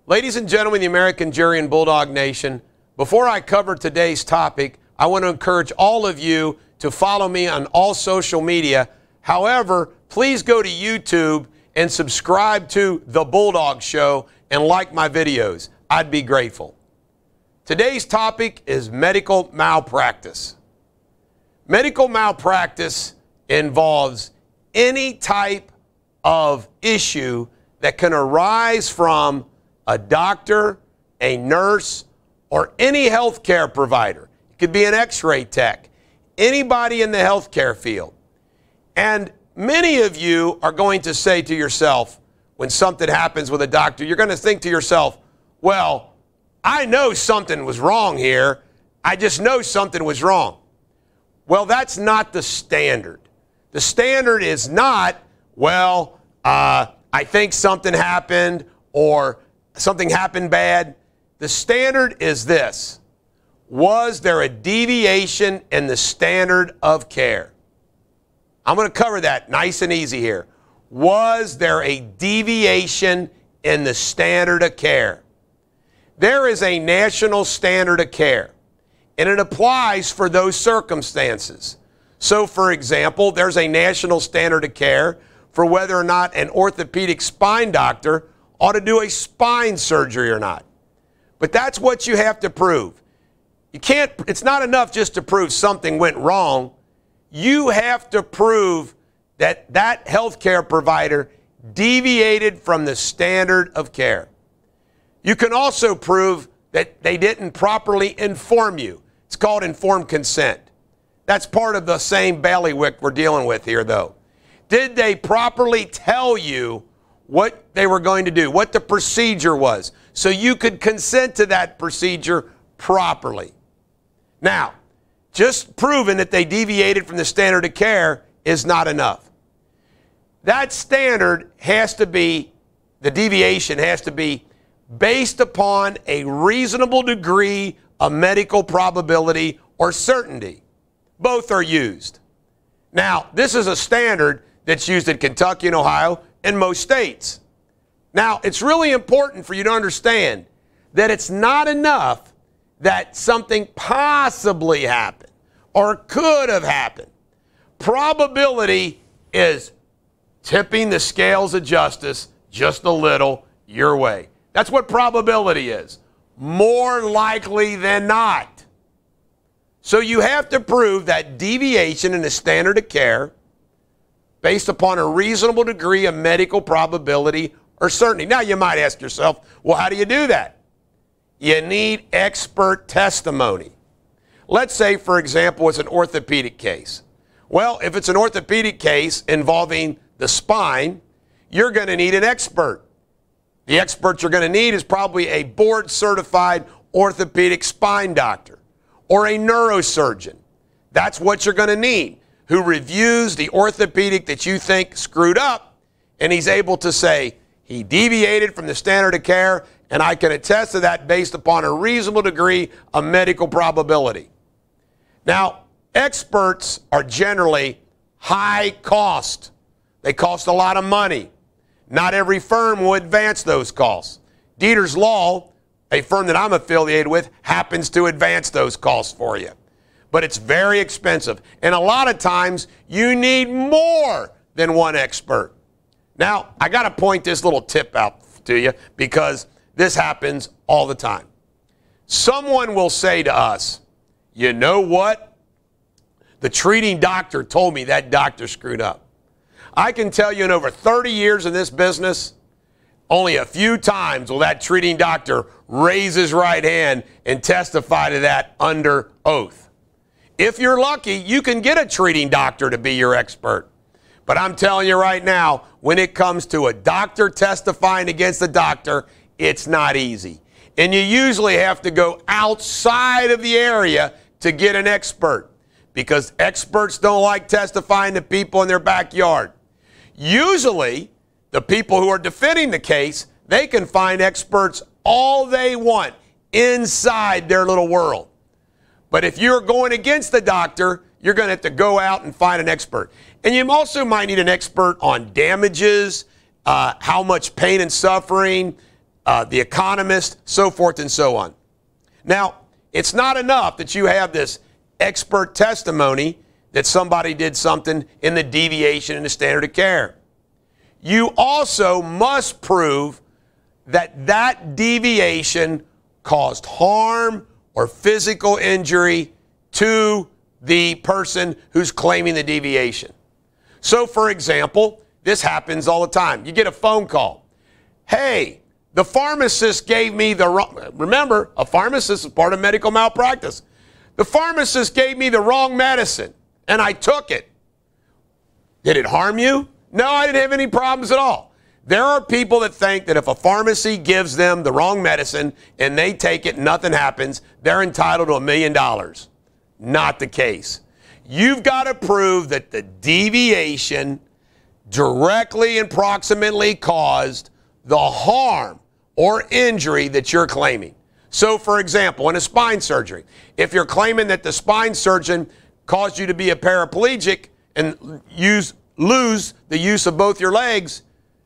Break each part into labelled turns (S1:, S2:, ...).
S1: Ladies and gentlemen, the American Jury and Bulldog Nation, before I cover today's topic, I want to encourage all of you to follow me on all social media. However, please go to YouTube and subscribe to The Bulldog Show and like my videos. I'd be grateful. Today's topic is medical malpractice. Medical malpractice involves any type of issue that can arise from a doctor, a nurse, or any healthcare provider. It could be an x-ray tech, anybody in the healthcare field. And many of you are going to say to yourself, when something happens with a doctor, you're going to think to yourself, well, I know something was wrong here. I just know something was wrong. Well, that's not the standard. The standard is not, well, I think something happened or something happened bad. The standard is this: was there a deviation in the standard of care? I'm going to cover that nice and easy here. Was there a deviation in the standard of care? There is a national standard of care, and it applies for those circumstances. So, for example, there's a national standard of care for whether or not an orthopedic spine doctor ought to do a spine surgery or not. But that's what you have to prove. You can't, it's not enough just to prove something went wrong. You have to prove that that healthcare provider deviated from the standard of care. You can also prove that they didn't properly inform you. It's called informed consent. That's part of the same bailiwick we're dealing with here, though. Did they properly tell you what they were going to do, what the procedure was, so you could consent to that procedure properly? Now, just proving that they deviated from the standard of care is not enough. That standard has to be, the deviation has to be based upon a reasonable degree of medical probability or certainty. Both are used. Now, this is a standard that's used in Kentucky and Ohio and most states. Now, it's really important for you to understand that it's not enough that something possibly happened or could have happened. Probability is tipping the scales of justice just a little your way. That's what probability is. More likely than not. So you have to prove that deviation in the standard of care based upon a reasonable degree of medical probability or certainty. Now you might ask yourself, well, how do you do that? You need expert testimony. Let's say, for example, it's an orthopedic case. Well, if it's an orthopedic case involving the spine, you're going to need an expert. The expert you're going to need is probably a board-certified orthopedic spine doctor or a neurosurgeon. That's what you're going to need, who reviews the orthopedic that you think screwed up, and he's able to say, he deviated from the standard of care, and I can attest to that based upon a reasonable degree of medical probability. Now, experts are generally high cost. They cost a lot of money. Not every firm will advance those costs. Deters Law, a firm that I'm affiliated with, happens to advance those costs for you. But it's very expensive. And a lot of times, you need more than one expert. Now, I got to point this little tip out to you because this happens all the time. Someone will say to us, you know what? The treating doctor told me that doctor screwed up. I can tell you in over 30 years in this business, only a few times will that treating doctor raise his right hand and testify to that under oath. If you're lucky, you can get a treating doctor to be your expert. But I'm telling you right now, when it comes to a doctor testifying against a doctor, it's not easy. And you usually have to go outside of the area to get an expert because experts don't like testifying to people in their backyard. Usually, the people who are defending the case, they can find experts all they want inside their little world. But if you're going against the doctor, you're going to have to go out and find an expert. And you also might need an expert on damages, how much pain and suffering, The Economist, so forth and so on. Now, it's not enough that you have this expert testimony that somebody did something in the deviation in the standard of care. You also must prove that that deviation caused harm or physical injury to the person who's claiming the deviation. So, for example, this happens all the time. You get a phone call. Hey, the pharmacist gave me the wrong, remember, a pharmacist is part of medical malpractice. The pharmacist gave me the wrong medicine, and I took it. Did it harm you? No, I didn't have any problems at all. There are people that think that if a pharmacy gives them the wrong medicine and they take it and nothing happens, they're entitled to $1 million. Not the case. You've got to prove that the deviation directly and proximately caused the harm or injury that you're claiming. So, for example, in a spine surgery, if you're claiming that the spine surgeon caused you to be a paraplegic and lose the use of both your legs,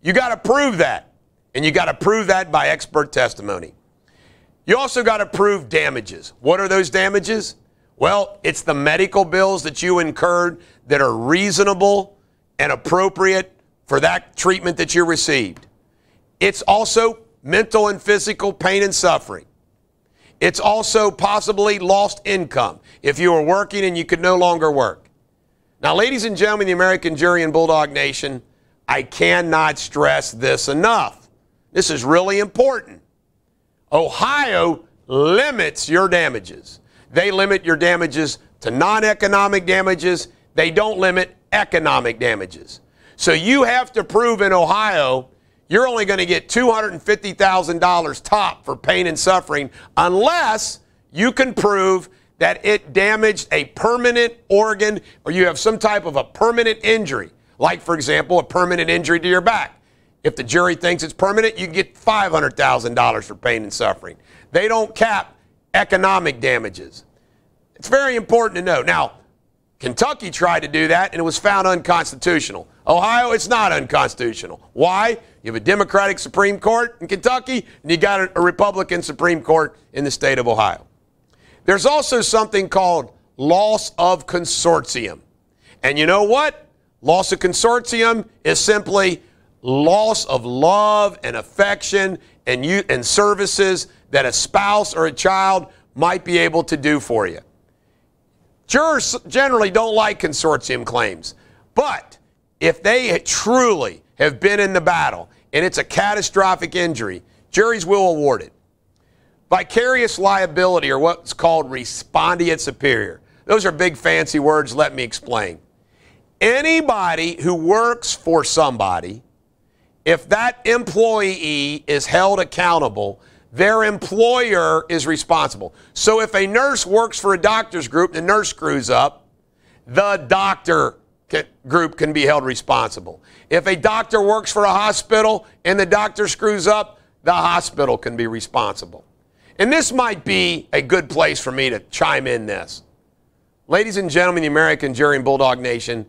S1: you got to prove that. And you got to prove that by expert testimony. You also got to prove damages. What are those damages? Well, it's the medical bills that you incurred that are reasonable and appropriate for that treatment that you received. It's also mental and physical pain and suffering. It's also possibly lost income if you were working and you could no longer work. Now, ladies and gentlemen, the American jury and Bulldog Nation, I cannot stress this enough. This is really important. Ohio limits your damages. They limit your damages to non-economic damages. They don't limit economic damages. So you have to prove in Ohio you're only going to get $250,000 top for pain and suffering unless you can prove that it damaged a permanent organ or you have some type of a permanent injury. Like, for example, a permanent injury to your back. If the jury thinks it's permanent, you can get $500,000 for pain and suffering. They don't cap economic damages. It's very important to know. Now, Kentucky tried to do that, and it was found unconstitutional. Ohio, it's not unconstitutional. Why? You have a Democratic Supreme Court in Kentucky, and you got a Republican Supreme Court in the state of Ohio. There's also something called loss of consortium. And you know what? Loss of consortium is simply loss of love and affection and services that a spouse or a child might be able to do for you. Jurors generally don't like consortium claims, but if they truly have been in the battle and it's a catastrophic injury, juries will award it. Vicarious liability, or what's called respondeat superior. Those are big fancy words. Let me explain. Anybody who works for somebody, if that employee is held accountable, their employer is responsible. So if a nurse works for a doctor's group, the nurse screws up, the doctor group can be held responsible. If a doctor works for a hospital and the doctor screws up, the hospital can be responsible. And this might be a good place for me to chime in this. Ladies and gentlemen, the American Jury and Bulldog Nation,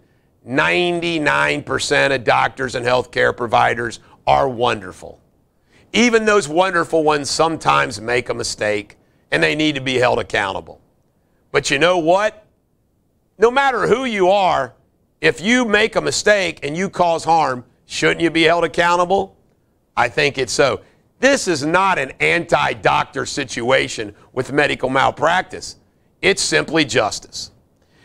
S1: 99% of doctors and healthcare providers are wonderful. Even those wonderful ones sometimes make a mistake, and they need to be held accountable. But you know what? No matter who you are, if you make a mistake and you cause harm, shouldn't you be held accountable? I think it's so. This is not an anti-doctor situation with medical malpractice. It's simply justice.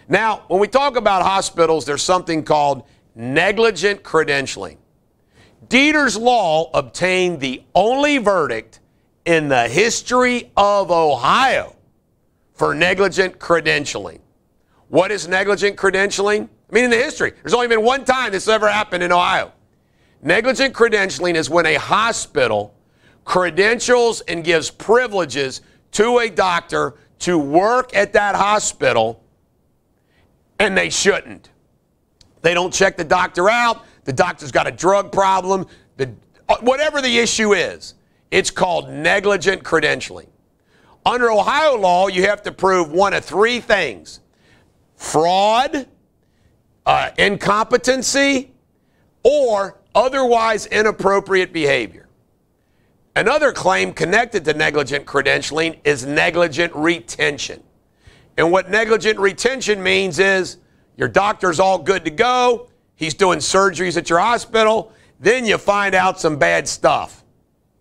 S1: Now, when we talk about hospitals, there's something called negligent credentialing. Deters Law obtained the only verdict in the history of Ohio for negligent credentialing. What is negligent credentialing? I mean, in the history, there's only been one time this ever happened in Ohio. Negligent credentialing is when a hospital credentials and gives privileges to a doctor to work at that hospital, and they shouldn't. They don't check the doctor out. The doctor's got a drug problem. Whatever the issue is, it's called negligent credentialing. Under Ohio law, you have to prove one of three things: fraud, incompetency, or otherwise inappropriate behavior. Another claim connected to negligent credentialing is negligent retention. And what negligent retention means is your doctor's all good to go. He's doing surgeries at your hospital. Then you find out some bad stuff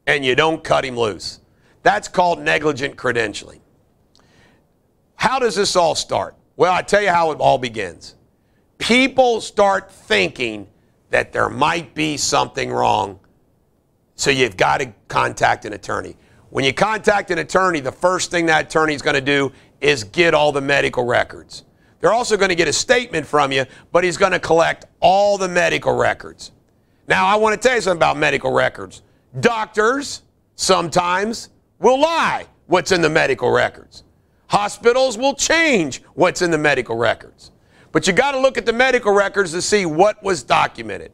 S1: and you don't cut him loose. That's called negligent credentialing. How does this all start? Well, I tell you how it all begins. People start thinking that there might be something wrong, so you've got to contact an attorney. When you contact an attorney, the first thing that attorney is going to do is get all the medical records. They're also going to get a statement from you, but he's going to collect all the medical records. Now, I want to tell you something about medical records. Doctors sometimes will lie what's in the medical records. Hospitals will change what's in the medical records. But you got to look at the medical records to see what was documented.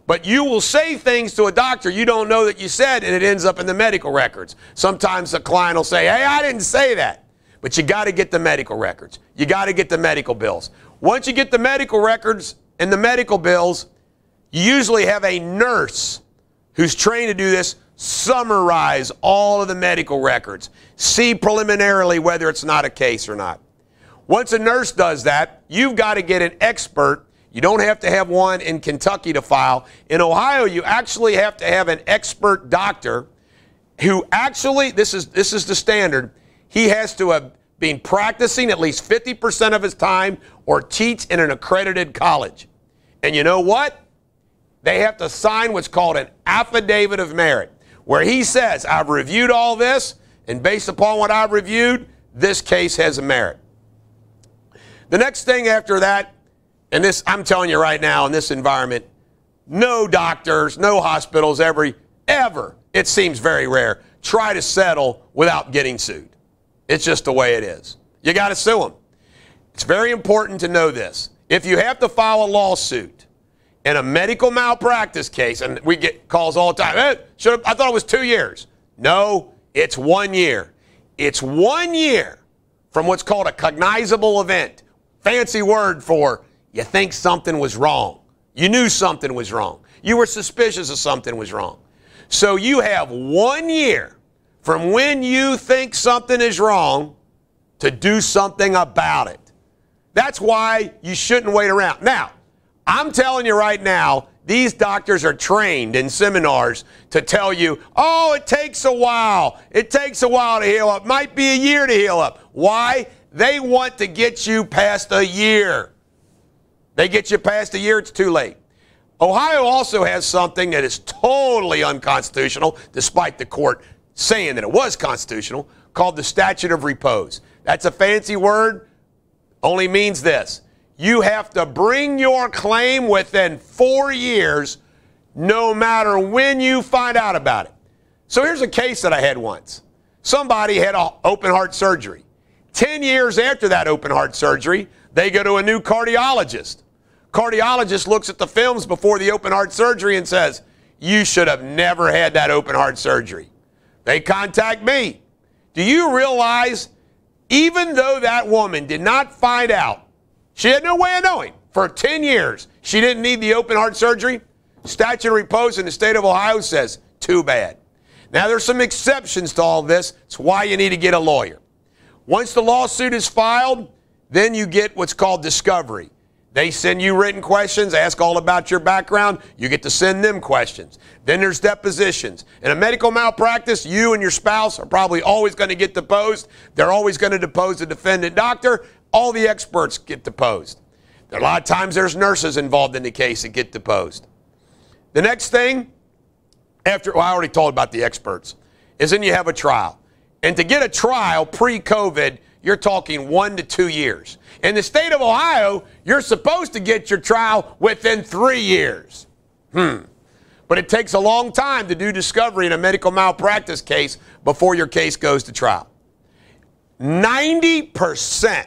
S1: But you will say things to a doctor you don't know that you said, and it ends up in the medical records. Sometimes the client will say, hey, I didn't say that. But you got to get the medical records. You got to get the medical bills. Once you get the medical records and the medical bills, you usually have a nurse who's trained to do this summarize all of the medical records. See preliminarily whether it's not a case or not. Once a nurse does that, you've got to get an expert. You don't have to have one in Kentucky to file. In Ohio, you actually have to have an expert doctor who actually, this is the standard, he has to have been practicing at least 50% of his time or teach in an accredited college. And you know what? They have to sign what's called an Affidavit of Merit, where he says, I've reviewed all this, and based upon what I've reviewed, this case has a merit. The next thing after that, and this, I'm telling you right now, in this environment, no doctors, no hospitals ever, it seems very rare, try to settle without getting sued. It's just the way it is. You got to sue them. It's very important to know this. If you have to file a lawsuit in a medical malpractice case, and we get calls all the time, hey, I thought it was 2 years. No, it's 1 year. It's 1 year from what's called a cognizable event. Fancy word for you think something was wrong. You knew something was wrong. You were suspicious of something was wrong. So you have 1 year from when you think something is wrong to do something about it. That's why you shouldn't wait around. Now, I'm telling you right now, these doctors are trained in seminars to tell you, oh, it takes a while. It takes a while to heal up. Might be a year to heal up. Why? They want to get you past a year. They get you past a year, it's too late. Ohio also has something that is totally unconstitutional, despite the court saying that it was constitutional, called the statute of repose. That's a fancy word, only means this. You have to bring your claim within 4 years, no matter when you find out about it. So here's a case that I had once. Somebody had an open heart surgery. 10 years after that open heart surgery, they go to a new cardiologist. Cardiologist looks at the films before the open heart surgery and says, you should have never had that open heart surgery. They contact me. Do you realize, even though that woman did not find out, she had no way of knowing, for 10 years, she didn't need the open heart surgery, statute of repose in the state of Ohio says, too bad. Now, there's some exceptions to all this. It's why you need to get a lawyer. Once the lawsuit is filed, then you get what's called discovery. They send you written questions, ask all about your background. You get to send them questions. Then there's depositions. In a medical malpractice, you and your spouse are probably always going to get deposed. They're always going to depose the defendant doctor. All the experts get deposed. A lot of times there's nurses involved in the case that get deposed. The next thing, I already told about the experts, is then you have a trial. And to get a trial pre-COVID, you're talking 1 to 2 years. In the state of Ohio, you're supposed to get your trial within 3 years. But it takes a long time to do discovery in a medical malpractice case before your case goes to trial. 90%,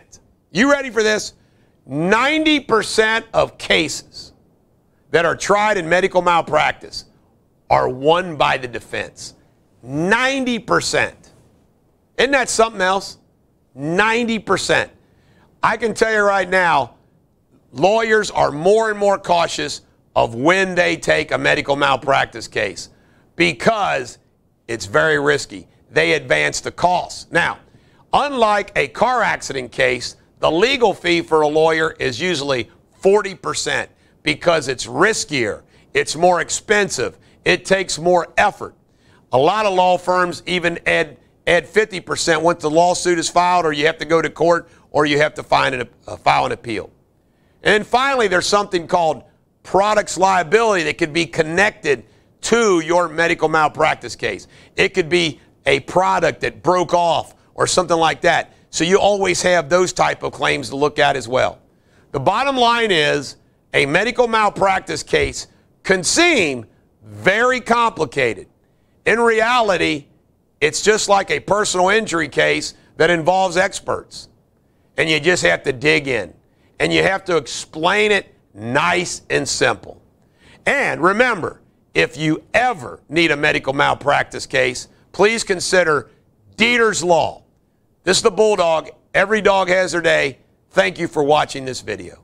S1: you ready for this? 90% of cases that are tried in medical malpractice are won by the defense. 90%. Isn't that something else? 90%. I can tell you right now, lawyers are more and more cautious of when they take a medical malpractice case, because it's very risky. They advance the costs. Now, unlike a car accident case, the legal fee for a lawyer is usually 40% because it's riskier, it's more expensive, it takes more effort. A lot of law firms even add 50% once the lawsuit is filed, or you have to go to court, or you have to file an appeal. And then finally, there's something called products liability that could be connected to your medical malpractice case. It could be a product that broke off or something like that. So you always have those type of claims to look at as well. The bottom line is a medical malpractice case can seem very complicated. In reality, it's just like a personal injury case that involves experts. And you just have to dig in. And you have to explain it nice and simple. And remember, if you ever need a medical malpractice case, please consider Deters Law. This is the Bulldog. Every dog has their day. Thank you for watching this video.